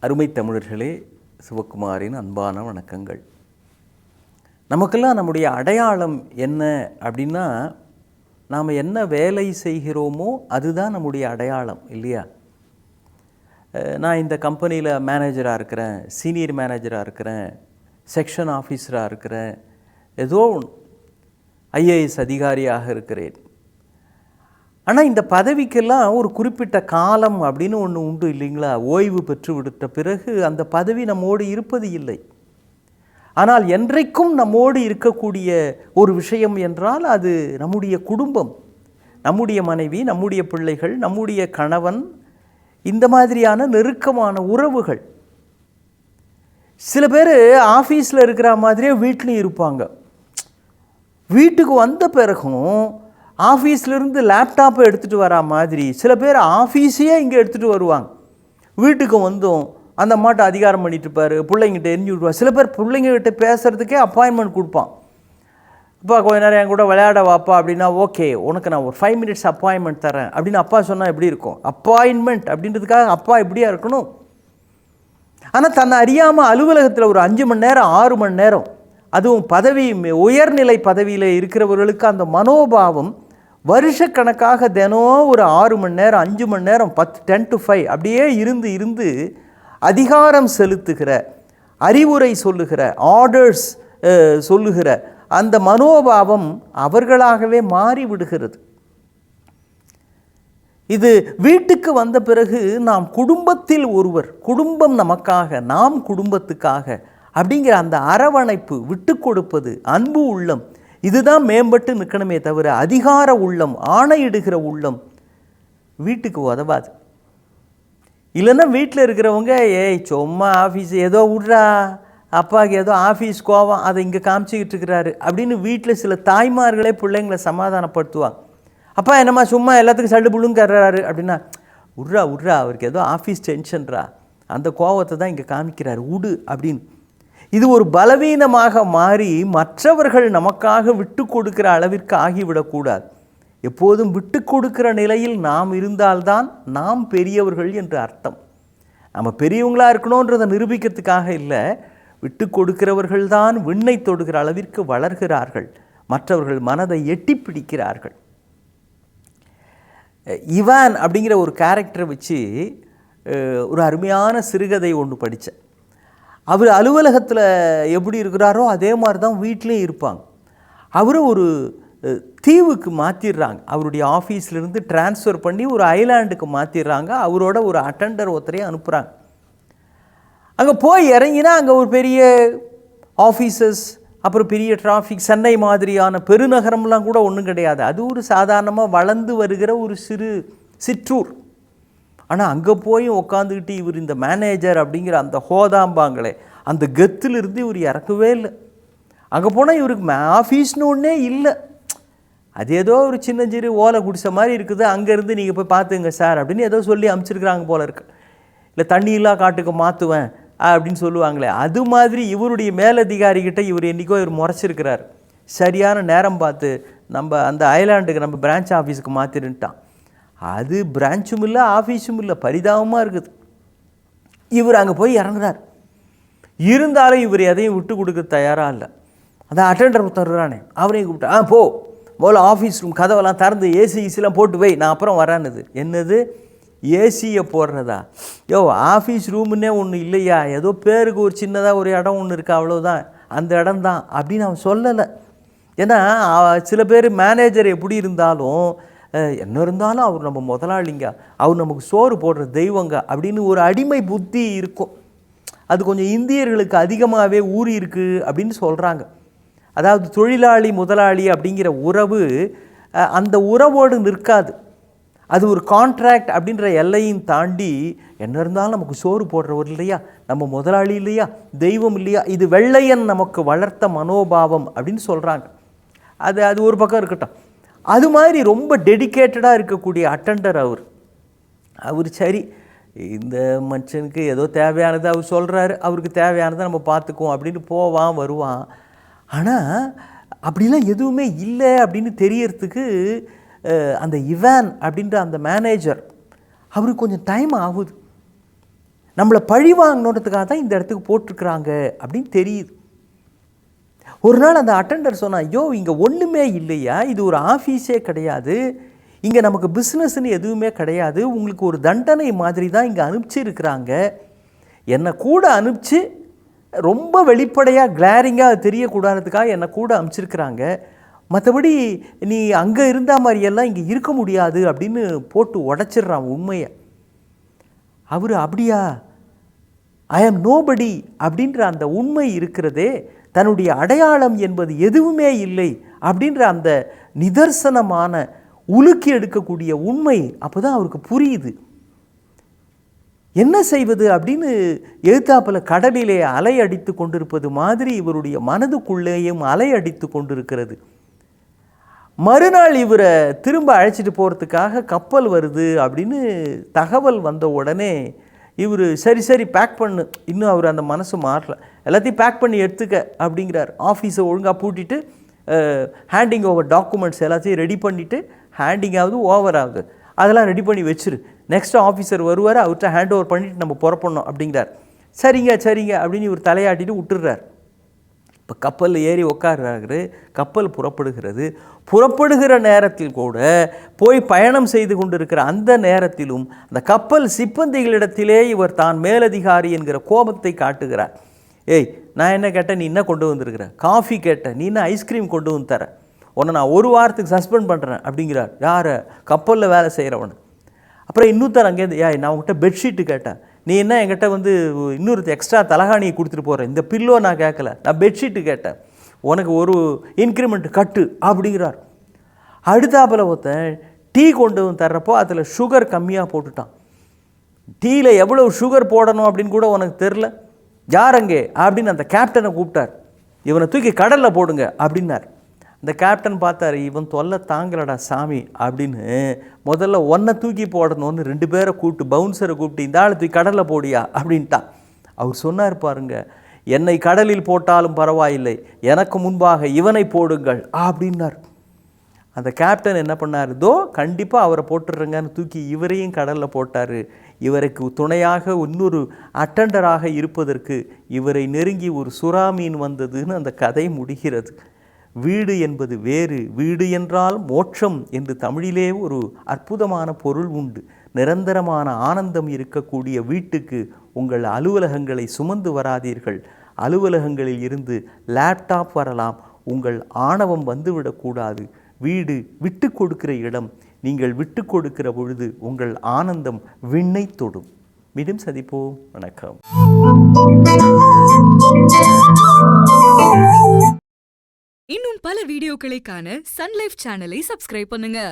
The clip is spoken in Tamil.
அருமை தமிழர்களே, சிவகுமாரின் அன்பான வணக்கங்கள். நமக்கெல்லாம் நம்முடைய அடையாளம் என்ன அப்படின்னா, நாம் என்ன வேலை செய்கிறோமோ அதுதான் நம்முடைய அடையாளம் இல்லையா? நான் இந்த கம்பெனியில் மேனேஜராக இருக்கிறேன், சீனியர் மேனேஜராக இருக்கிறேன், செக்ஷன் ஆஃபீஸராக இருக்கிறேன், ஏதோ ஐஏஎஸ் அதிகாரியாக இருக்கிறேன். ஆனால் இந்த பதவிக்கெல்லாம் ஒரு குறிப்பிட்ட காலம் அப்படின்னு ஒன்று உண்டு இல்லைங்களா? ஓய்வு பெற்று விட்ட பிறகு அந்த பதவி நம்மோடு இருப்பது இல்லை. ஆனால் என்றைக்கும் நம்மோடு இருக்கக்கூடிய ஒரு விஷயம் என்றால் அது நம்முடைய குடும்பம், நம்முடைய மனைவி, நம்முடைய பிள்ளைகள், நம்முடைய கணவன், இந்த மாதிரியான நெருக்கமான உறவுகள். சில பேர் ஆஃபீஸில் இருக்கிற மாதிரியே வீட்லேயும் இருப்பாங்க. வீட்டுக்கு வந்த பிறகும் ஆஃபீஸ்லேருந்து லேப்டாப்பை எடுத்துகிட்டு வரா மாதிரி சில பேர் ஆஃபீஸையே இங்கே எடுத்துகிட்டு வருவாங்க. வீட்டுக்கு வந்தும் அந்த அம்மாட்ட அதிகாரம் பண்ணிட்டு இருப்பார், பிள்ளைங்கிட்ட எரிஞ்சு விடுவார். சில பேர் பிள்ளைங்ககிட்ட பேசுகிறதுக்கே அப்பாயின்மெண்ட் கொடுப்பான். அப்பா கொஞ்ச நேரம் என் கூட விளையாட வாப்பா அப்படின்னா, ஓகே உனக்கு நான் ஒரு 5 minutes அப்பாயின்மெண்ட் தரேன் அப்படின்னு அப்பா சொன்னால் எப்படி இருக்கும்? அப்பாயின்மெண்ட் அப்படின்றதுக்காக அப்பா எப்படியா இருக்கணும்? ஆனால் தன்னை அறியாமல் அலுவலகத்தில் ஒரு 5 மணி நேரம் 6 மணி நேரம், அதுவும் பதவி உயர்நிலை பதவியில் இருக்கிறவர்களுக்கு அந்த மனோபாவம் வருஷக்கணக்காக தினம் ஒரு 6 மணி நேரம் 5 மணி நேரம் 10 to 5 அப்படியே இருந்து அதிகாரம் செலுத்துகிற, அறிவுரை சொல்லுகிற, ஆர்டர்ஸ் சொல்லுகிற அந்த மனோபாவம் அவர்களாகவே மாறிவிடுகிறது. இது வீட்டுக்கு வந்த பிறகு நாம் குடும்பத்தில் ஒருவர், குடும்பம் நமக்காக, நாம் குடும்பத்துக்காக அப்படிங்கிற அந்த அரவணைப்பு, விட்டு கொடுப்பது, அன்பு உள்ளம், இதுதான் மேம்பட்டு நிற்கணுமே தவிர அதிகார உள்ளம், ஆணையிடுகிற உள்ளம் வீட்டுக்கு உதவாது. இல்லைன்னா வீட்டில் இருக்கிறவங்க சும்மா ஆஃபீஸ் ஏதோ விட்றா, அப்பாவுக்கு ஏதோ ஆஃபீஸ் கோவம் அதை இங்கே காமிச்சிக்கிட்டு இருக்கிறாரு அப்படின்னு வீட்டில் சில தாய்மார்களே பிள்ளைங்களை சமாதானப்படுத்துவாங்க. அப்பா என்னம்மா சும்மா எல்லாத்துக்கும் சல்லு புள்ளுங்கிறாரு அப்படின்னா, விட்றா அவருக்கு ஏதோ ஆஃபீஸ் டென்ஷன்ரா, அந்த கோவத்தை தான் இங்கே காமிக்கிறாரு, விடு அப்படின்னு. இது ஒரு பலவீனமாக மாறி மற்றவர்கள் நமக்காக விட்டு கொடுக்கிற அளவிற்கு ஆகிவிடக்கூடாது. எப்போதும் விட்டு கொடுக்கிற நிலையில் நாம் இருந்தால்தான் நாம் பெரியவர்கள் என்று அர்த்தம். நம்ம பெரியவங்களாக இருக்கணுன்றதை நிரூபிக்கிறதுக்காக இல்லை, விட்டு கொடுக்கிறவர்கள் தான் விண்ணை தொடுகிற அளவிற்கு வளர்கிறார்கள், மற்றவர்கள் மனதை எட்டி பிடிக்கிறார்கள். இவான் அப்படிங்கிற ஒரு கேரக்டரை வச்சு ஒரு அருமையான சிறுகதை ஒன்று படித்தேன். அவர் அலுவலகத்தில் எப்படி இருக்கிறாரோ அதே மாதிரி தான் வீட்லேயும் இருப்பாங்க. அவரை ஒரு தீவுக்கு மாற்றிடுறாங்க, அவருடைய ஆஃபீஸ்லேருந்து டிரான்ஸ்ஃபர் பண்ணி ஒரு ஐலாண்டுக்கு மாற்றிடுறாங்க. அவரோட ஒரு அட்டெண்டர் ஒருத்தரையும் அனுப்புகிறாங்க. அங்கே போய் இறங்கினா அங்கே ஒரு பெரிய ஆஃபீஸஸ், அப்புறம் பெரிய டிராஃபிக், சென்னை மாதிரியான பெருநகரம்லாம் கூட ஒன்றும் கிடையாது. அது ஒரு சாதாரணமாக வளர்ந்து வருகிற ஒரு சிற்றூர். ஆனால் அங்கே போய் உட்காந்துக்கிட்டு இவர் இந்த மேனேஜர் அப்படிங்கிற அந்த ஹோதாம்பாங்களே, அந்த கெத்துலேருந்து இவர் இறக்கவே இல்லை. அங்கே போனால் இவருக்கு ஆஃபீஸ்னு ஒன்றே இல்லை. அது ஏதோ ஒரு சின்ன சிறு ஓலை குடிசை மாதிரி இருக்குது, அங்கேருந்து நீங்கள் போய் பார்த்துங்க சார் அப்படின்னு ஏதோ சொல்லி அனுப்பிச்சிருக்கிறாங்க போல இருக்கு. இல்லை தண்ணியில்லா காட்டுக்கு மாற்றுவேன் அப்படின்னு சொல்லுவாங்களே, அது மாதிரி இவருடைய மேலதிகாரிகிட்ட இவர் என்றைக்கோ இவர் முறைச்சிருக்கிறார். சரியான நேரம் பார்த்து நம்ம அந்த ஐலாண்டுக்கு நம்ம பிரான்ச் ஆஃபீஸுக்கு மாற்றிருந்துட்டான். அது பிரான்ச்சும் இல்லை ஆஃபீஸும் இல்லை, பரிதாபமாக இருக்குது. இவர் அங்கே போய் இறங்குறார். இருந்தாலும் இவர் எதையும் விட்டு கொடுக்க தயாராக இல்லை. அந்த அட்டெண்டர் தருறானே அவரையும் கூப்பிட்டா, போ முதல்ல ஆஃபீஸ் ரூம் கதவெல்லாம் திறந்து ஏசிலாம் போட்டு வை, நான் அப்புறம் வரானுது. என்னது ஏசியை போடுறதா? ஆஃபீஸ் ரூமுன்னே ஒன்று இல்லையா, ஏதோ பேருக்கு ஒரு சின்னதாக ஒரு இடம் ஒன்று இருக்குது, அவ்வளோதான், அந்த இடம் தான் அப்படின்னு அவன் சொல்லலை. ஏன்னா சில பேர் மேனேஜர் எப்படி இருந்தாலும் என்ன இருந்தாலும் அவர் நம்ம முதலாளிங்க, அவர் நமக்கு சோறு போடுற தெய்வங்க அப்படின்னு ஒரு அடிமை புத்தி இருக்கும். அது கொஞ்சம் இந்தியர்களுக்கு அதிகமாகவே ஊறி இருக்குது அப்படின்னு சொல்கிறாங்க. அதாவது தொழிலாளி முதலாளி அப்படிங்கிற உறவு அந்த உறவோடு நிற்காது. அது ஒரு கான்ட்ராக்ட் அப்படின்ற எல்லையும் தாண்டி என்ன இருந்தாலும் நமக்கு சோறு போடுறவர் இல்லையா, நம்ம முதலாளி இல்லையா, தெய்வம் இல்லையா, இது வெள்ளையன் நமக்கு வளர்த்த மனோபாவம் அப்படின்னு சொல்கிறாங்க. அது ஒரு பக்கம் இருக்கட்டும். அது மாதிரி ரொம்ப டெடிக்கேட்டடாக இருக்கக்கூடிய அட்டெண்டர் அவர் சரி இந்த மனுஷனுக்கு ஏதோ தேவையானதை அவர் சொல்கிறாரு, அவருக்கு தேவையானதை நம்ம பார்த்துக்குவோம் அப்படின்னு போவான் வருவான். ஆனால் அப்படிலாம் எதுவுமே இல்லை அப்படின்னு தெரியறதுக்கு அந்த இவான் அப்படின்ற அந்த மேனேஜர் அவருக்கு கொஞ்சம் டைம் ஆகுது. நம்மளை பழி வாங்கணுன்றதுக்காக தான் இந்த இடத்துக்கு போட்டிருக்கிறாங்க அப்படின்னு தெரியுது. ஒரு நாள் அந்த அட்டெண்டர் சொன்னா, ஐயோ இங்கே ஒன்றுமே இல்லையா, இது ஒரு ஆஃபீஸே கிடையாது, இங்கே நமக்கு பிஸ்னஸ்ன்னு எதுவுமே கிடையாது, உங்களுக்கு ஒரு தண்டனை மாதிரி தான் இங்கே அனுப்பிச்சிருக்கிறாங்க, என்னை கூட அனுப்பிச்சு ரொம்ப வெளிப்படையாக கிளாரிங்காக தெரியக்கூடாதுக்காக என்னை கூட அனுப்பிச்சிருக்கிறாங்க, மற்றபடி நீ அங்கே இருந்த மாதிரியெல்லாம் இங்கே இருக்க முடியாது அப்படின்னு போட்டு உடச்சிட்றான் உண்மையை. அவர் அப்படியா, ஐ ஆம் நோபடி அப்படின்ற அந்த உண்மை இருக்கிறதே, தன்னுடைய அடையாளம் என்பது எதுவுமே இல்லை அப்படின்ற அந்த நிதர்சனமான உலுக்கி எடுக்கக்கூடிய உண்மை அப்போ தான் அவருக்கு புரியுது. என்ன செய்வது அப்படின்னு எழுத்தாப்பில் கடலிலே அலை அடித்து கொண்டிருப்பது மாதிரி இவருடைய மனதுக்குள்ளேயும் அலை அடித்து கொண்டிருக்கிறது. மறுநாள் இவரை திரும்ப அழைச்சிட்டு போகிறதுக்காக கப்பல் வருது அப்படின்னு தகவல் வந்த உடனே இவர் சரி சரி பேக் பண்ணு, இன்னும் அவர் அந்த மனசு மாறல, எல்லாத்தையும் பேக் பண்ணி எடுத்துக்க அப்படிங்கிறார். ஆஃபீஸை ஒழுங்காக பூட்டிட்டு ஹேண்டிங் ஓவர் டாக்குமெண்ட்ஸ் எல்லாத்தையும் ரெடி பண்ணிவிட்டு, ஹேண்டிங் ஆகுது ஓவர் ஆகுது அதெல்லாம் ரெடி பண்ணி வச்சிரு, நெக்ஸ்ட் ஆஃபீஸர் வருவார் அவர்கிட்ட ஹேண்ட் ஓவர் பண்ணிவிட்டு நம்ம புறப்படணும் அப்படிங்கிறார். சரிங்க சரிங்க அப்படின்னு இவர் தலையாட்டிட்டு விட்டுடுறார். இப்போ கப்பலில் ஏறி உட்கார்றாரு, கப்பல் புறப்படுகிறது. புறப்படுகிற நேரத்தில் கூட போய் பயணம் செய்து கொண்டிருக்கிற அந்த நேரத்திலும் அந்த கப்பல் சிப்பந்திகளிடத்திலே இவர் தான் மேலதிகாரி என்கிற கோபத்தை காட்டுகிறார். ஏய் நான் என்ன கேட்டேன், நீ என்ன கொண்டு வந்திருக்கிற, காஃபி கேட்டேன், நீ என்ன ஐஸ்கிரீம் கொண்டு வந்து தர, உன்னை நான் ஒரு வாரத்துக்கு சஸ்பெண்ட் பண்ணுறேன் அப்படிங்கிறார். யாரை, கப்பலில் வேலை செய்கிறவனு. அப்புறம் இன்னொருத்தர் அங்கேருந்து, நான் உங்கள்கிட்ட பெட்ஷீட்டு கேட்டேன், நீ என்ன என்கிட்ட வந்து இன்னொரு எக்ஸ்ட்ரா தலகாணியை கொடுத்துட்டு போகிறேன், இந்த பில்லோ நான் கேட்கல, நான் பெட்ஷீட்டு கேட்டேன், உனக்கு ஒரு இன்க்ரிமெண்ட் கட்டு அப்படிங்கிறார். அடுத்தாப்பில் ஒருத்தன் டீ கொண்டு வந்து தர்றப்போ அதில் சுகர் கம்மியாக போட்டுட்டான், டீயில் எவ்வளோ சுகர் போடணும் அப்படின்னு கூட உனக்கு தெரில, யார் அங்கே அப்படின்னு அந்த கேப்டனை கூப்பிட்டார். இவனை தூக்கி கடலில் போடுங்க அப்படின்னார். அந்த கேப்டன் பார்த்தார், இவன் தொல்லை தாங்கலடா சாமி அப்படின்னு முதல்ல ஒன்றை தூக்கி போடணும்னு 2 பேரை கூப்பிட்டு, பவுன்சரை கூப்பிட்டு, இந்த ஆள் தூக்கி கடலில் போடியா அப்படின்ட்டான். அவர் சொன்னார் பாருங்க, என்னை கடலில் போட்டாலும் பரவாயில்லை, எனக்கு முன்பாக இவனை போடுங்கள் அப்படின்னார். அந்த கேப்டன் என்ன பண்ணார், தோ கண்டிப்பாக அவரை போட்டுடுறங்கன்னு தூக்கி இவரையும் கடலில் போட்டார். இவருக்கு துணையாக இன்னொரு அட்டெண்டராக இருப்பதற்கு இவரை நெருங்கி ஒரு சுறா மீன் வந்ததுன்னு அந்த கதை முடிகிறது. வீடு என்பது வேறு, வீடு என்றால் மோட்சம் என்று தமிழிலே ஒரு அற்புதமான பொருள் உண்டு. நிரந்தரமான ஆனந்தம் இருக்கக்கூடிய வீட்டுக்கு உங்கள் அலுவலகங்களை சுமந்து வராதீர்கள். அலுவலகங்களில் இருந்து லேப்டாப் வரலாம், உங்கள் ஆணவம் வந்துவிடக்கூடாது. வீடு விட்டு கொடுக்கிற இடம், நீங்கள் விட்டு கொடுக்கிற பொழுது உங்கள் ஆனந்தம் விண்ணை தொடும். மீண்டும் சந்திப்போம். வணக்கம். இன்னும் பல வீடியோக்களை காண சன் லைஃப் சேனலை சப்ஸ்கிரைப் பண்ணுங்க.